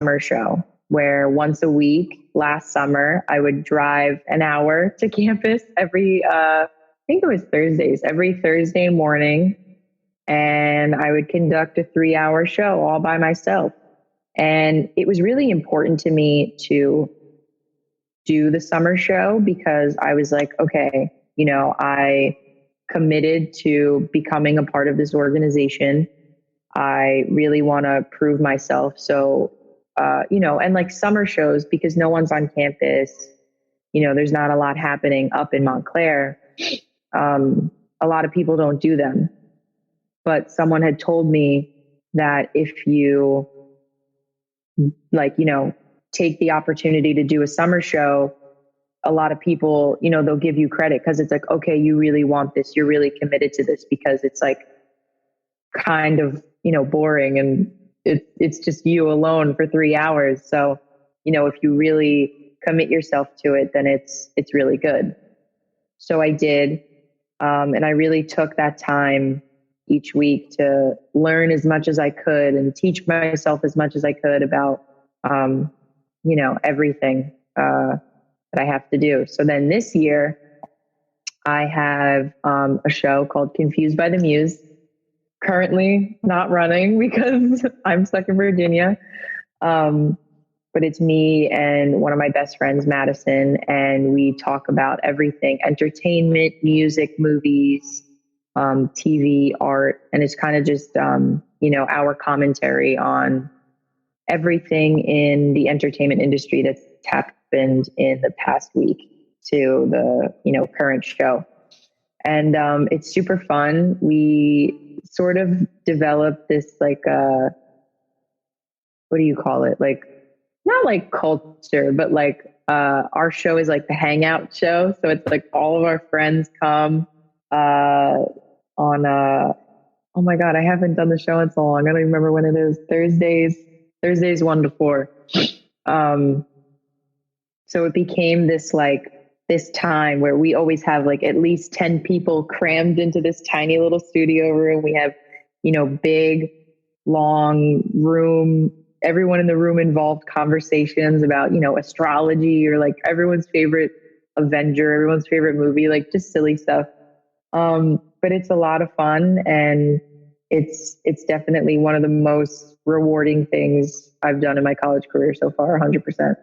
summer show where once a week last summer, I would drive an hour to campus I think it was Thursdays, every Thursday morning. And I would conduct a 3-hour show all by myself. And it was really important to me to do the summer show because I was like, okay, I committed to becoming a part of this organization. I really want to prove myself. So, and like summer shows, because no one's on campus, there's not a lot happening up in Montclair. A lot of people don't do them. But someone had told me that if you take the opportunity to do a summer show, a lot of people, they'll give you credit because it's like, okay, you really want this. You're really committed to this because it's like kind of, boring and it's just you alone for 3 hours. So, if you really commit yourself to it, then it's really good. So I did. And I really took that time each week to learn as much as I could and teach myself as much as I could about, everything that I have to do. So then this year I have a show called Confused by the Muse, currently not running because I'm stuck in Virginia. But it's me and one of my best friends, Madison, and we talk about everything: entertainment, music, movies, TV, art. And it's kind of just, our commentary on everything in the entertainment industry that's happened in the past week to the, current show. And it's super fun. We sort of developed this what do you call it? Not like culture, but our show is like the hangout show. So it's like all of our friends come on oh my God, I haven't done the show in so long. I don't even remember when it is. Thursdays 1 to 4. So it became this time where we always have at least 10 people crammed into this tiny little studio room. We have, big, long room, everyone in the room involved conversations about, astrology or everyone's favorite Avenger, everyone's favorite movie, just silly stuff. But it's a lot of fun, and it's definitely one of the most rewarding things I've done in my college career so far, 100%.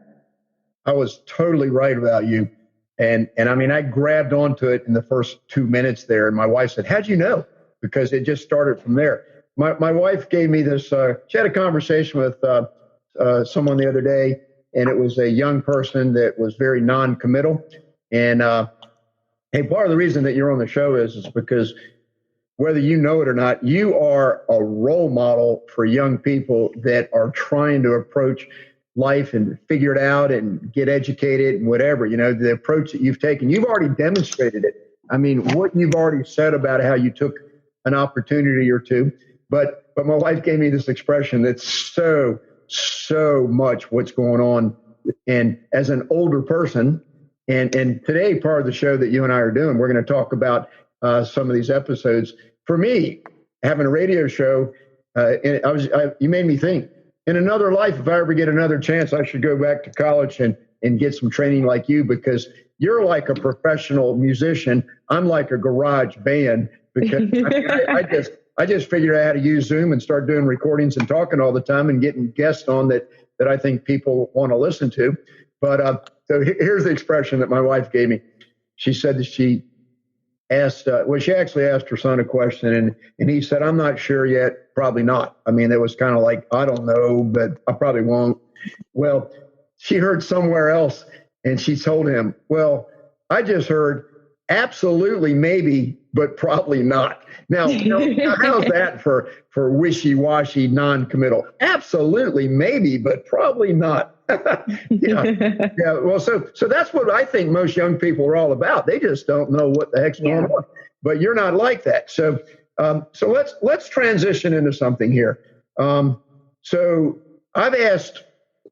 I was totally right about you. And I mean, I grabbed onto it in the first 2 minutes there. And my wife said, how'd you know? Because it just started from there. My wife gave me this, she had a conversation with someone the other day, and it was a young person that was very non-committal. And hey, part of the reason that you're on the show is because whether you know it or not, you are a role model for young people that are trying to approach life and figure it out and get educated and whatever. The approach that you've taken, you've already demonstrated it. I mean, what you've already said about how you took an opportunity or two. But my wife gave me this expression that's so much what's going on. And as an older person, and today, part of the show that you and I are doing, we're going to talk about some of these episodes. For me, having a radio show, you made me think, in another life, if I ever get another chance, I should go back to college and get some training like you, because you're like a professional musician. I'm like a garage band, because I just figured out how to use Zoom and start doing recordings and talking all the time and getting guests on that I think people want to listen to. But so here's the expression that my wife gave me. She said that she asked, she actually asked her son a question, and he said, I'm not sure yet, probably not. I mean, it was kind of like, I don't know, but I probably won't. Well, she heard somewhere else, and she told him, well, I just heard absolutely maybe, but probably not. Now how's that for wishy-washy, non-committal? Absolutely maybe, but probably not. Yeah. Well, so that's what I think most young people are all about. They just don't know what the heck's going on. But you're not like that. So let's transition into something here. So I've asked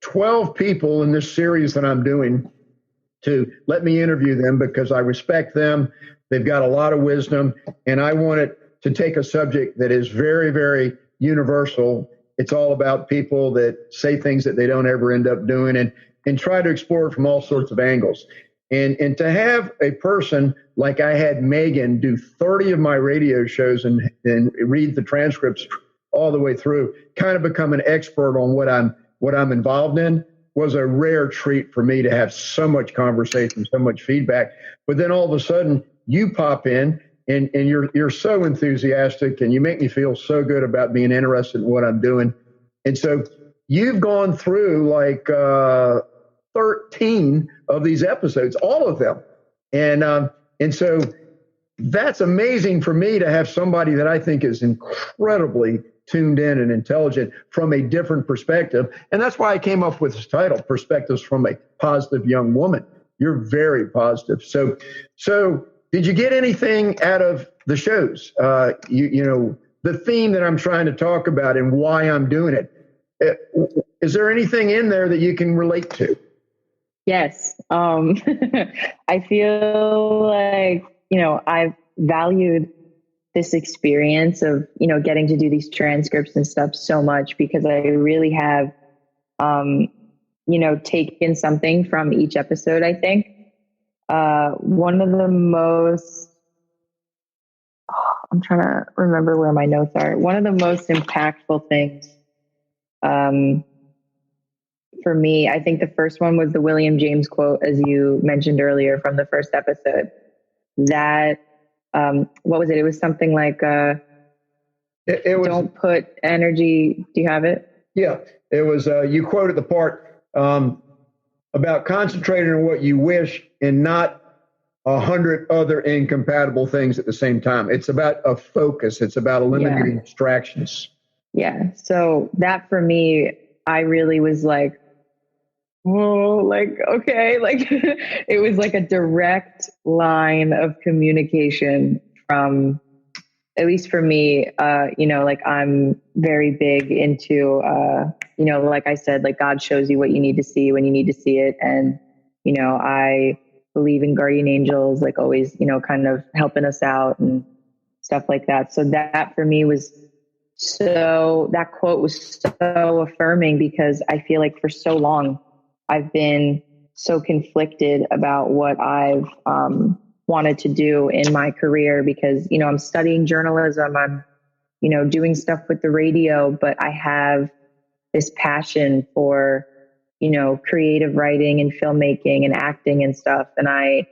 12 people in this series that I'm doing to let me interview them because I respect them. They've got a lot of wisdom, and I wanted to take a subject that is very, very universal it's all about people that say things that they don't ever end up doing, and try to explore it from all sorts of angles. And to have a person like I had Megan do 30 of my radio shows and read the transcripts all the way through, kind of become an expert on what I'm involved in, was a rare treat for me to have so much conversation, so much feedback. But then all of a sudden you pop in and you're so enthusiastic, and you make me feel so good about being interested in what I'm doing. And so you've gone through like 13 of these episodes, all of them. And so that's amazing for me to have somebody that I think is incredibly tuned in and intelligent from a different perspective. And that's why I came up with this title, Perspectives from a Positive Young Woman. You're very positive. So did you get anything out of the shows? The theme that I'm trying to talk about and why I'm doing it. Is there anything in there that you can relate to? Yes. I feel like, I've valued this experience of, getting to do these transcripts and stuff so much, because I really have, taken something from each episode, I think. One of the most, I'm trying to remember where my notes are. One of the most impactful things, for me, I think the first one was the William James quote, as you mentioned earlier from the first episode. That, what was it? It was something like, it was, don't put energy. Do you have it? Yeah, it was, you quoted the part about concentrating on what you wish and not 100 other incompatible things at the same time. It's about a focus. It's about eliminating distractions. Yeah. So that for me, I really was like, oh, like, okay. Like it was like a direct line of communication from, at least for me, like I'm very big into, like I said, like God shows you what you need to see when you need to see it. And, I believe in guardian angels, like always, kind of helping us out and stuff like that. So that for me was that quote was so affirming, because I feel like for so long I've been so conflicted about what I've wanted to do in my career, because, I'm studying journalism, I'm, doing stuff with the radio, but I have this passion for, creative writing and filmmaking and acting and stuff. And I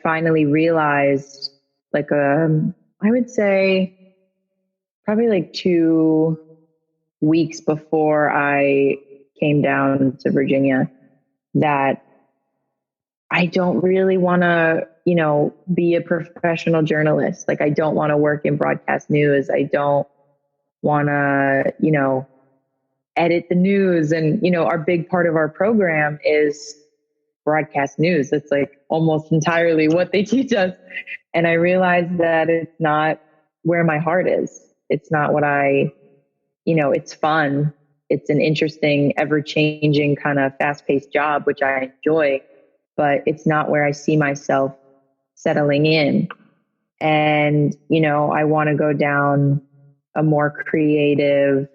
finally realized, like, I would say probably like 2 weeks before I came down to Virginia, that I don't really want to, be a professional journalist. Like, I don't want to work in broadcast news. I don't want to, edit the news. And, our big part of our program is broadcast news. It's like almost entirely what they teach us. And I realized that it's not where my heart is. It's not what it's fun. It's an interesting, ever-changing kind of fast-paced job, which I enjoy, but it's not where I see myself settling in. And, I want to go down a more creative,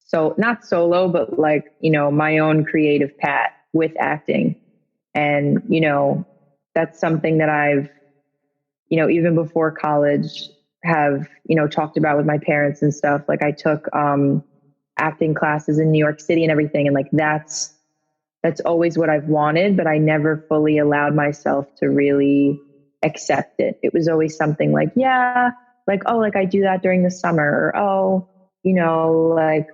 so not solo, but like, my own creative path with acting. And, that's something that I've, even before college have, talked about with my parents and stuff. Like I took, acting classes in New York City and everything. And like, that's always what I've wanted, but I never fully allowed myself to really accept it. It was always something like, yeah, like, oh, like I do that during the summer, or, oh, like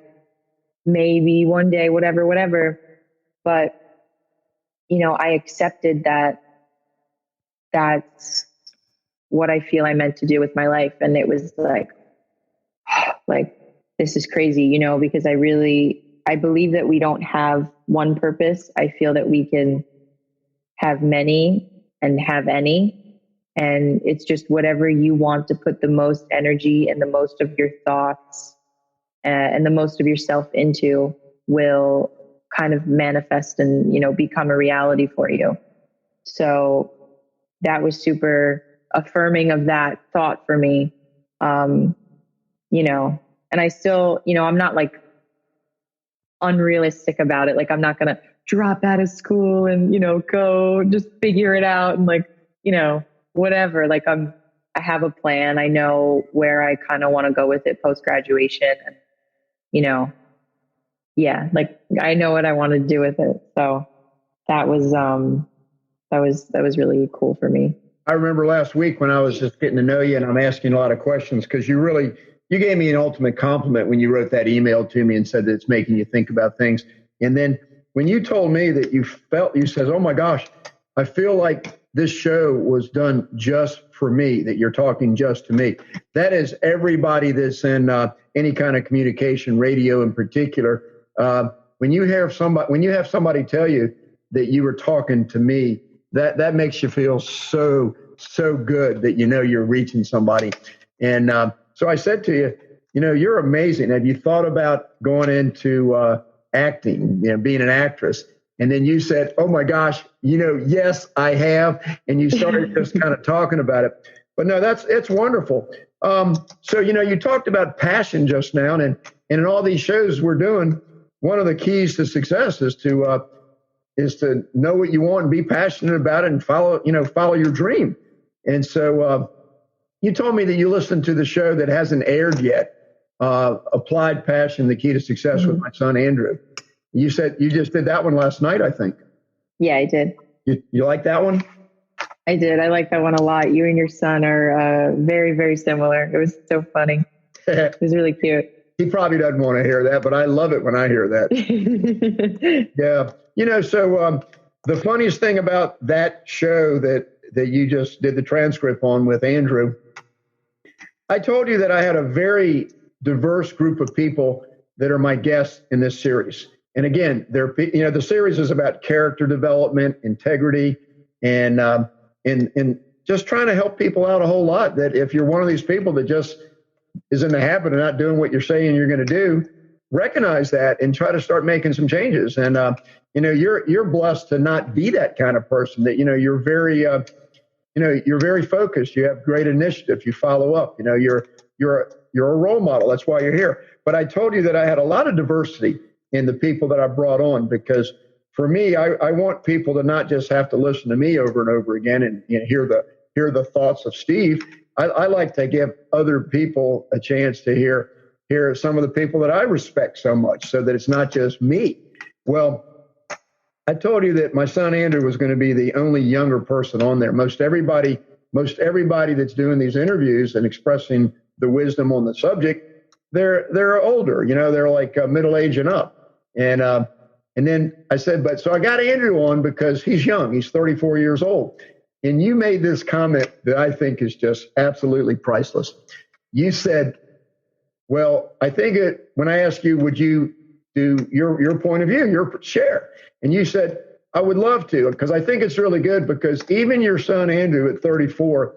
maybe one day, whatever. But, I accepted that that's what I feel I meant to do with my life. And it was like, this is crazy, because I believe that we don't have one purpose. I feel that we can have many and have any. And it's just whatever you want to put the most energy and the most of your thoughts and the most of yourself into will kind of manifest and, become a reality for you. So that was super affirming of that thought for me. Um, and I still, I'm not like unrealistic about it. Like, I'm not going to drop out of school and, go just figure it out and like, whatever. Like I have a plan. I know where I kind of want to go with it post graduation, and, yeah, like I know what I want to do with it. So that was really cool for me. I remember last week when I was just getting to know you and I'm asking a lot of questions because you gave me an ultimate compliment when you wrote that email to me and said that it's making you think about things. And then when you told me that you said, oh my gosh, I feel like this show was done just for me, that you're talking just to me. That is everybody that's in any kind of communication, radio in particular. When you have somebody tell you that you were talking to me, that makes you feel so good that you're reaching somebody. And so I said to you, you're amazing. Have you thought about going into acting, being an actress? And then you said, oh my gosh, yes, I have. And you started just kind of talking about it. But no, it's wonderful. So, you talked about passion just now, and in all these shows we're doing, one of the keys to success is to know what you want and be passionate about it and follow your dream. And so you told me that you listened to the show that hasn't aired yet, Applied Passion, the Key to Success, with my son, Andrew. You said you just did that one last night, I think. Yeah, I did. You like that one? I did. I like that one a lot. You and your son are very, very similar. It was so funny. It was really cute. He probably doesn't want to hear that, but I love it when I hear that. Yeah. So the funniest thing about that show that you just did the transcript on with Andrew, I told you that I had a very diverse group of people that are my guests in this series. And again, the series is about character development, integrity, and just trying to help people out a whole lot. That if you're one of these people that just is in the habit of not doing what you're saying you're going to do, recognize that and try to start making some changes. And you're blessed to not be that kind of person. That you're very you're very focused. You have great initiative. You follow up. You're a role model. That's why you're here. But I told you that I had a lot of diversity in the people that I brought on, because for me, I want people to not just have to listen to me over and over again and hear the thoughts of Steve. I like to give other people a chance to hear some of the people that I respect so much, so that it's not just me. Well, I told you that my son Andrew was going to be the only younger person on there. Most everybody that's doing these interviews and expressing the wisdom on the subject, they're older. They're like middle age and up. And then I said, so I got Andrew on because he's young. He's 34 years old. And you made this comment that I think is just absolutely priceless. You said, well, I think when I asked you, would you do your point of view, your share? And you said, I would love to, because I think it's really good, because even your son, Andrew, at 34,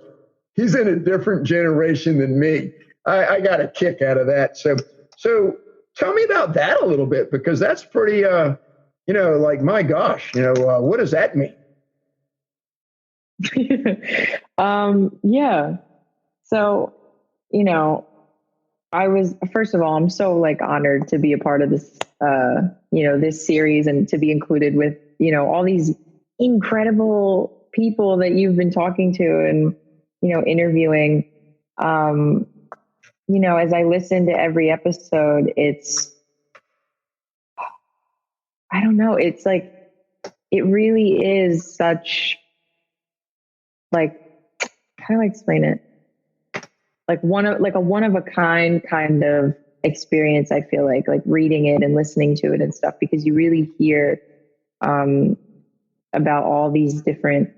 he's in a different generation than me. I got a kick out of that. So tell me about that a little bit, because that's pretty, like, my gosh, what does that mean? Yeah. So, first of all, I'm so honored to be a part of this, this series, and to be included with, all these incredible people that you've been talking to and, interviewing. As I listen to every episode, I don't know, it's like, it really is such, how do I explain it? A one of a kind of experience. I feel like reading it and listening to it and stuff, because you really hear about all these different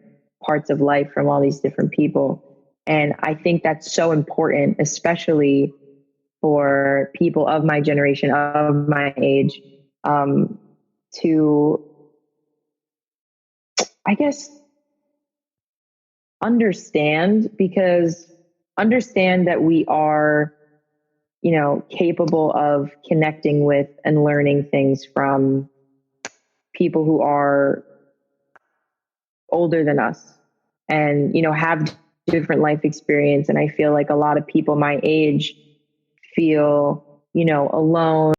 parts of life from all these different people. And I think that's so important, especially for people of my generation, of my age, to, I guess, understand that we are, capable of connecting with and learning things from people who are older than us, and, have different life experience. And I feel like a lot of people my age feel, alone